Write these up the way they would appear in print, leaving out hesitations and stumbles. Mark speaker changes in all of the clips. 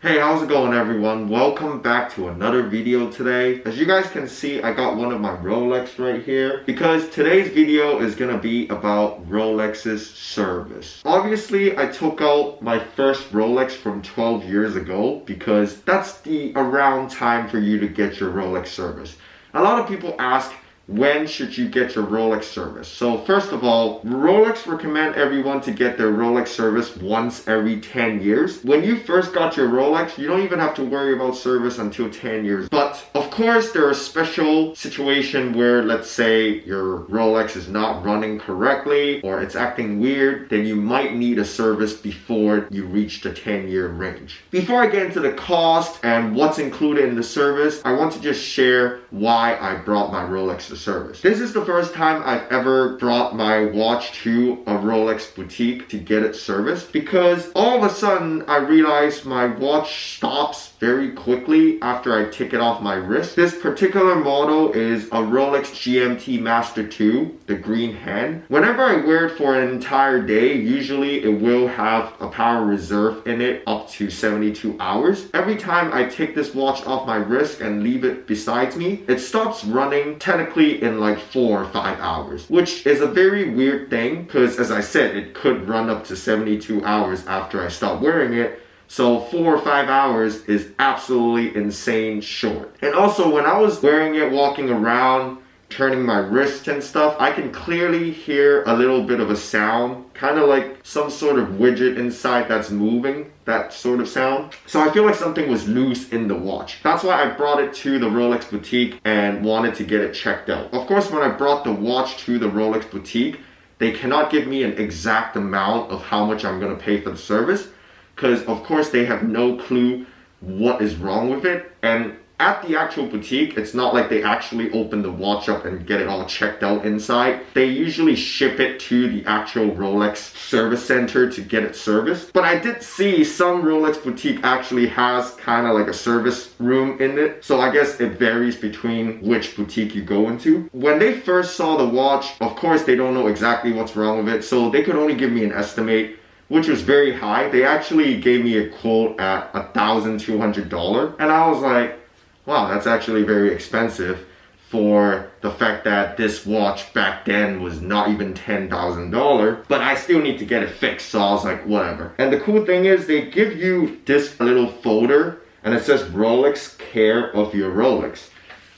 Speaker 1: Hey, how's it going everyone? Welcome back to another video today. As you guys can see, I got one of my Rolex right here because today's video is gonna be about Rolex's service. Obviously, I took out my first Rolex from 12 years ago because that's the around time for you to get your Rolex service. A lot of people ask, when should you get your Rolex service? So first of all, Rolex recommend everyone to get their Rolex service once every 10 years. When you first got your Rolex, you don't even have to worry about service until 10 years. But of course, there are special situations where, let's say, your Rolex is not running correctly or it's acting weird, then you might need a service before you reach the 10-year range. Before I get into the cost and what's included in the service, I want to just share why I brought my Rolex to service. This is the first time I've ever brought my watch to a Rolex boutique to get it serviced, because all of a sudden I realized my watch stops very quickly after I take it off my wrist. This particular model is a Rolex GMT Master 2, the green hand. Whenever I wear it for an entire day, usually it will have a power reserve in it up to 72 hours. Every time I take this watch off my wrist and leave it beside me, it stops running technically in like 4 or 5 hours, which is a very weird thing because, as I said, it could run up to 72 hours after I stop wearing it. So 4 or 5 hours is absolutely insane short. And also, when I was wearing it, walking around, turning my wrist and stuff, I can clearly hear a little bit of a sound, kind of like some sort of widget inside that's moving, that sort of sound. So I feel like something was loose in the watch. That's why I brought it to the Rolex boutique and wanted to get it checked out. Of course, when I brought the watch to the Rolex boutique, they cannot give me an exact amount of how much I'm going to pay for the service, because of course they have no clue what is wrong with it. And at the actual boutique, it's not like they actually open the watch up and get it all checked out inside. They usually ship it to the actual Rolex service center to get it serviced. But I did see some Rolex boutique actually has kind of like a service room in it. So I guess it varies between which boutique you go into. When they first saw the watch, of course they don't know exactly what's wrong with it. So they could only give me an estimate, which was very high. They actually gave me a quote at $1,200. And I was like, wow, that's actually very expensive for the fact that this watch back then was not even $10,000, but I still need to get it fixed, so I was like, whatever. And the cool thing is they give you this little folder and it says Rolex Care of Your Rolex.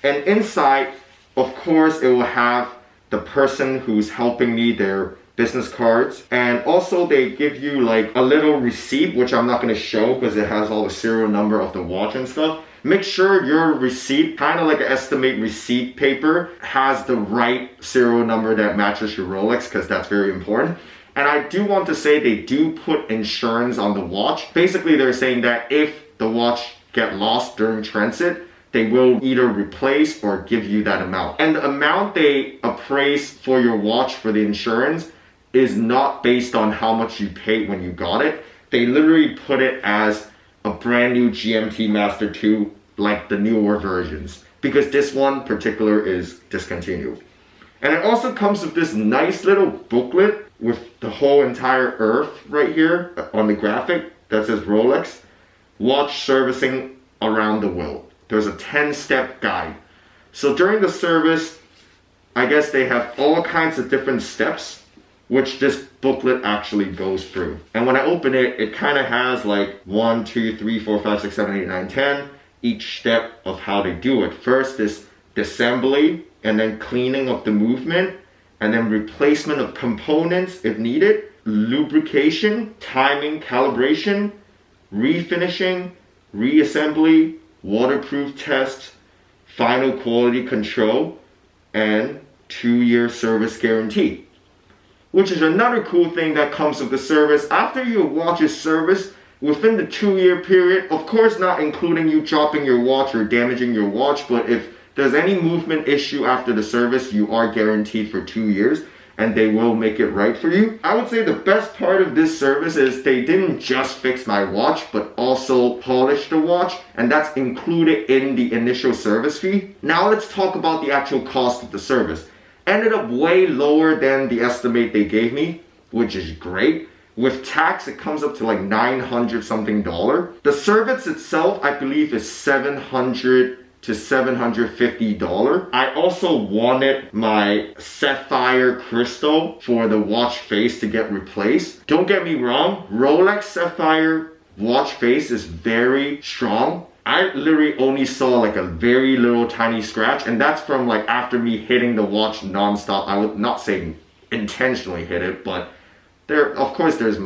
Speaker 1: And inside, of course, it will have the person who's helping me, their business cards, and also they give you like a little receipt, which I'm not going to show because it has all the serial number of the watch and stuff. Make sure your receipt, kind of like an estimate receipt paper, has the right serial number that matches your Rolex, because that's very important. And I do want to say they do put insurance on the watch. Basically, they're saying that if the watch get lost during transit, they will either replace or give you that amount. And the amount they appraise for your watch for the insurance is not based on how much you paid when you got it. They literally put it as a brand new GMT Master 2, like the newer versions, because this one particular is discontinued. And it also comes with this nice little booklet with the whole entire earth right here on the graphic that says Rolex Watch Servicing Around the World. There's a 10-step guide. So during the service, I guess they have all kinds of different steps which this booklet actually goes through. And when I open it, it kind of has like 1, 2, 3, 4, 5, 6, 7, 8, 9, 10, each step of how they do it. First is disassembly, and then cleaning of the movement, and then replacement of components if needed, lubrication, timing, calibration, refinishing, reassembly, waterproof test, final quality control, and 2-year service guarantee. Which is another cool thing that comes with the service. After your watch is serviced, within the 2-year period, of course not including you dropping your watch or damaging your watch, but if there's any movement issue after the service, you are guaranteed for 2 years and they will make it right for you. I would say the best part of this service is they didn't just fix my watch, but also polish the watch, and that's included in the initial service fee. Now let's talk about the actual cost of the service. Ended up way lower than the estimate they gave me, which is great. With tax, it comes up to like $900 something. The service itself, I believe, is $700 to $750. I also wanted my sapphire crystal for the watch face to get replaced. Don't get me wrong, Rolex sapphire watch face is very strong. I literally only saw like a very little tiny scratch, and that's from like after me hitting the watch non-stop. I would not say intentionally hit it, but of course there's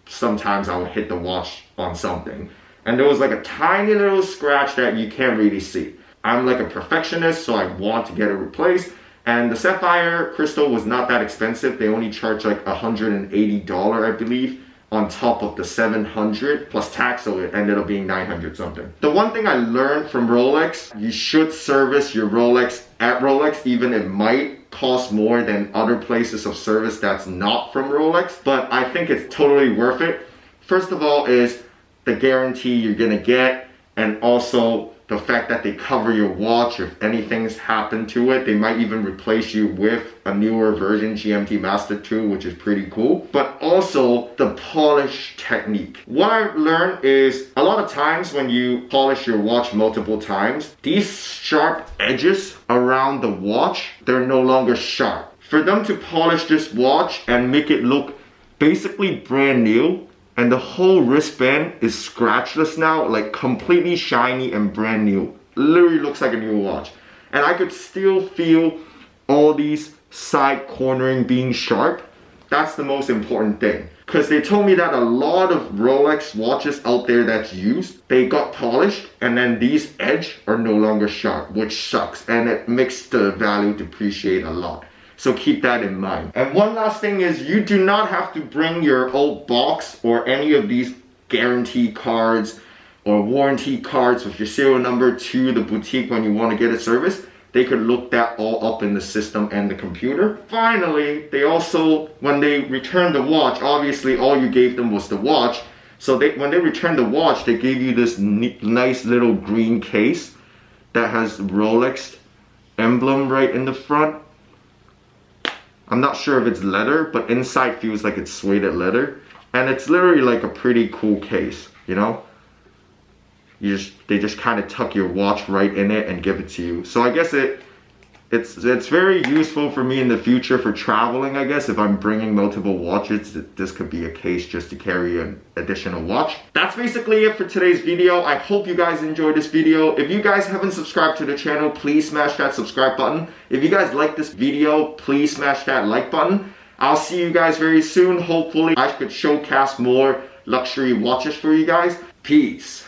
Speaker 1: sometimes I would hit the watch on something, and there was like a tiny little scratch that you can't really see. I'm like a perfectionist, so I want to get it replaced, and the sapphire crystal was not that expensive. They only charge like $180, I believe, on top of the $700 plus tax, so it ended up being $900 something. The one thing I learned from Rolex, you should service your Rolex at Rolex, even it might cost more than other places of service that's not from Rolex, but I think it's totally worth it. First of all is the guarantee you're gonna get, and also the fact that they cover your watch. If anything's happened to it, they might even replace you with a newer version, GMT Master 2, which is pretty cool. But also the polish technique. What I've learned is a lot of times when you polish your watch multiple times, these sharp edges around the watch, they're no longer sharp. For them to polish this watch and make it look basically brand new, and the whole wristband is scratchless now, like completely shiny and brand new. Literally looks like a new watch. And I could still feel all these side cornering being sharp. That's the most important thing. Because they told me that a lot of Rolex watches out there that's used, they got polished and then these edges are no longer sharp, which sucks. And it makes the value depreciate a lot. So keep that in mind. And one last thing is, you do not have to bring your old box or any of these guarantee cards or warranty cards with your serial number to the boutique when you want to get it serviced. They could look that all up in the system and the computer. Finally, they also, when they returned the watch, obviously all you gave them was the watch. So when they returned the watch, they gave you this nice little green case that has Rolex emblem right in the front. I'm not sure if it's leather, but inside feels like it's suede leather. And it's literally like a pretty cool case, you know? They just kind of tuck your watch right in it and give it to you. So I guess it's very useful for me in the future for traveling, I guess. If I'm bringing multiple watches, this could be a case just to carry an additional watch. That's basically it for today's video. I hope you guys enjoyed this video. If you guys haven't subscribed to the channel, please smash that subscribe button. If you guys like this video, please smash that like button. I'll see you guys very soon. Hopefully I could showcase more luxury watches for you guys. Peace.